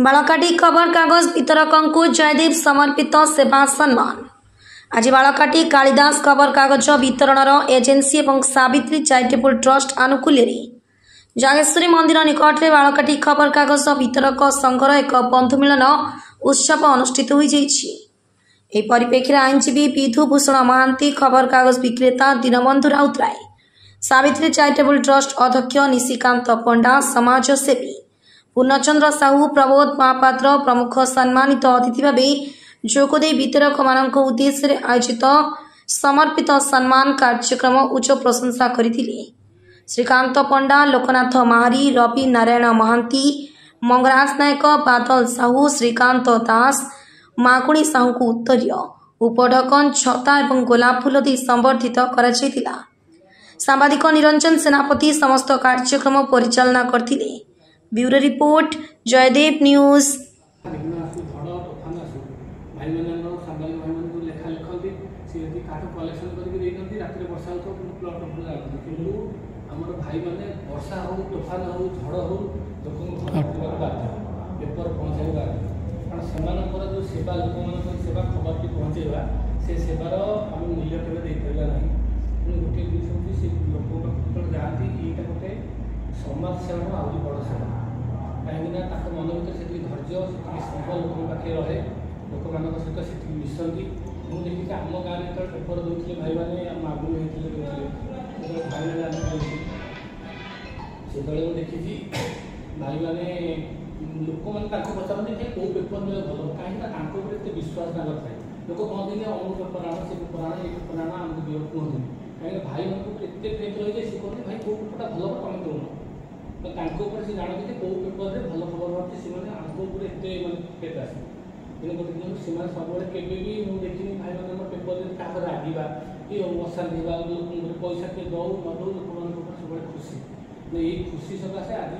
बालकाटी खबर कागज वितरकों जयदेव समर्पित सेवा सम्मान। आज बालकाटी कालिदास खबर कागज वितरण एजेन्सी और सावित्री चैरिटेबल ट्रस्ट आनुकूल्य जागेश्वरी मंदिर निकट में बालकाटी खबर कागज वितरक संघर एक बंधु मिलन उत्सव अनुष्ठित हो परिप्रेक्षी आईनजीवी विधुभूषण महांती, खबर कागज विक्रेता दीनबंधु राउतराय, सावित्री चैरिटेबल ट्रस्ट अध्यक्ष निशिकांत पंडा, समाजसेवी पूर्णचंद्र साहू, प्रबोध महापात्र प्रमुख सम्मानित अतिथि भाव जोगदे वितरक मान उद्देश्य आयोजित समर्पित सम्मान कार्यक्रम उच्च प्रशंसा करथिले। श्रीकांत पंडा, लोकनाथ महारी, रवि नारायण महांती, मंगराज नायक, बादल साहू, श्रीकांत दास, माकुणी साहू को उत्तरीय उपढकन छता और गोलाप फूल दे संबर्धित करा। सांबादिक निरंजन सेनापति समस्त कार्यक्रम परिचालना करथिले। Bureau report, Jaydev news. जो सेवा लोक मान सेवा खबर की पहुँचेगा से सेवार आम मूल्य केवे दे पारा ना। गोटे जिस हूँ से लोक जाती यहाँ गोटे समाज सेवा आहरी बड़ सेवा कहीं मन भर से धैर्य से स्नेह लोक पाखे रहे, लोक मान सहित से मिशंती। मुझे देखिए आम गाँव में जो पेपर दूसरे भाई मैंने आगुरी होते भाई से देखी भाई मैंने लोक मैंने पचारती कौ पेपर मिले भल कहीं विश्वास थाए। लोक कहते अमूल पेपर आण से पेपर आण ये पेपर आण आमको दियो कहते कहीं भाई मैं एत फेक रही सी कहते भाई कौ पेपरटा भल तुम दौन तो से जानते कौ पेपर में भल खबर बाहर से आमको एत मैं फेक आसे कि गोटे दिन से सब भी मुझे देखनी भाई मैंने पेपर क्या रागवा कि अशांति लोक पैसा किए दौ न दौ लोक मान सब खुशी ये खुशी सकाशे आज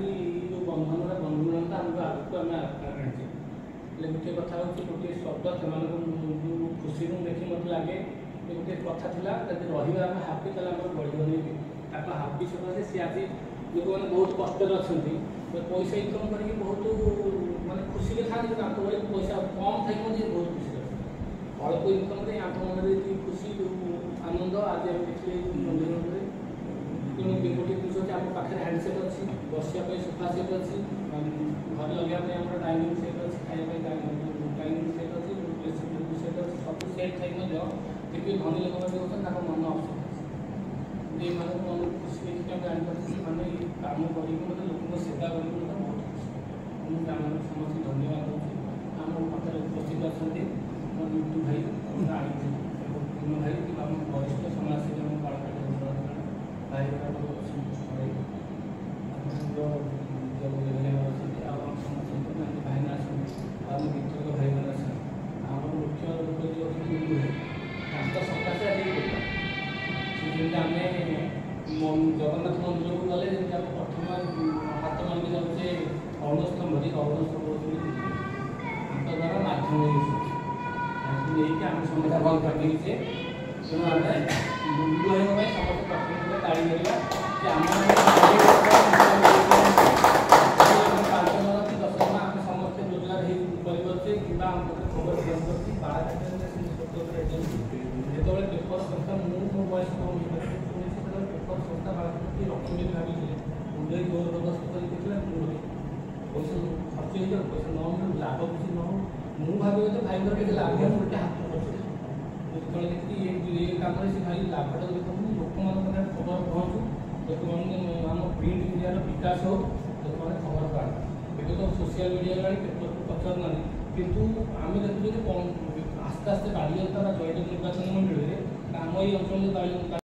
जो बंधन बंधु मिलनता आमको आगे आम आनी गोटे कथा हूँ गोटे शब्द से खुशी देखी मत लगे गोटे कथा था जब रहा आम हापी तेल बढ़ी हापी सकाशे सी आज लोक मैंने बहुत कष्ट अच्छा पैसा इनकम करके बहुत मानते खुशी था पैसा कम थी बहुत खुशी अल्प इनकम मन में खुशी आनंद आज आम देखिए मंदिर गोटे जिस आम पाखे हैंडसेट अच्छी बसापी सोफा सेट अच्छी घर लगे आम डाइनिंग सेट अच्छी खाने डाइनिंग सेट अच्छी सेट अच्छी सब सेट थी देखिए धनी लोक मैंने मन अफसोस ये मान मन खुशी देखिए जापार माने कम कर लोक सेवा कर बहुत खुशी मुझे समस्त धन्यवाद दूसरी आम पाखे उपस्थित अच्छा मोर मिट्टू भाई भाई कि वरिष्ठ समाजसेवी भाई मुख्य सकाशे आम जगन्नाथ मंदिर को गले प्रथम हाथ मानी जाऊे अरुणस्तंभ अरुणस्तंभ द्वारा माध्यम नहीं आम समस्त भल पाइजे तेणु आम मुंडू भाई समस्त प्रथम ताड़ी मारा कि आम 5 जन कि 10 जन आम समस्त रोजगार करते कि खबर जो पेपर संस्था मो बयस कम पेपर संस्था बालकाटी लक्ष्मी भावी मुझे जोर जबरदस्त करके पैसा खर्च हो पैसा न लाभ किसी न हो मुझे भावे तो भाई के लाभ गोटे हाथ जो देखिए ये कम से भाई लाभटा देखो लोक मान खबर पहुँचू लोक मैंने आम प्रिंट मीडिया विकास हो लोक मैंने खबर पाए ଏବେ तो सोशल मीडिया पेपर को पचार ना किंतु आम देखुचे आस्ते आस्ते बालियंता जयदेव निर्वाचन मंडल में आम ये अंचल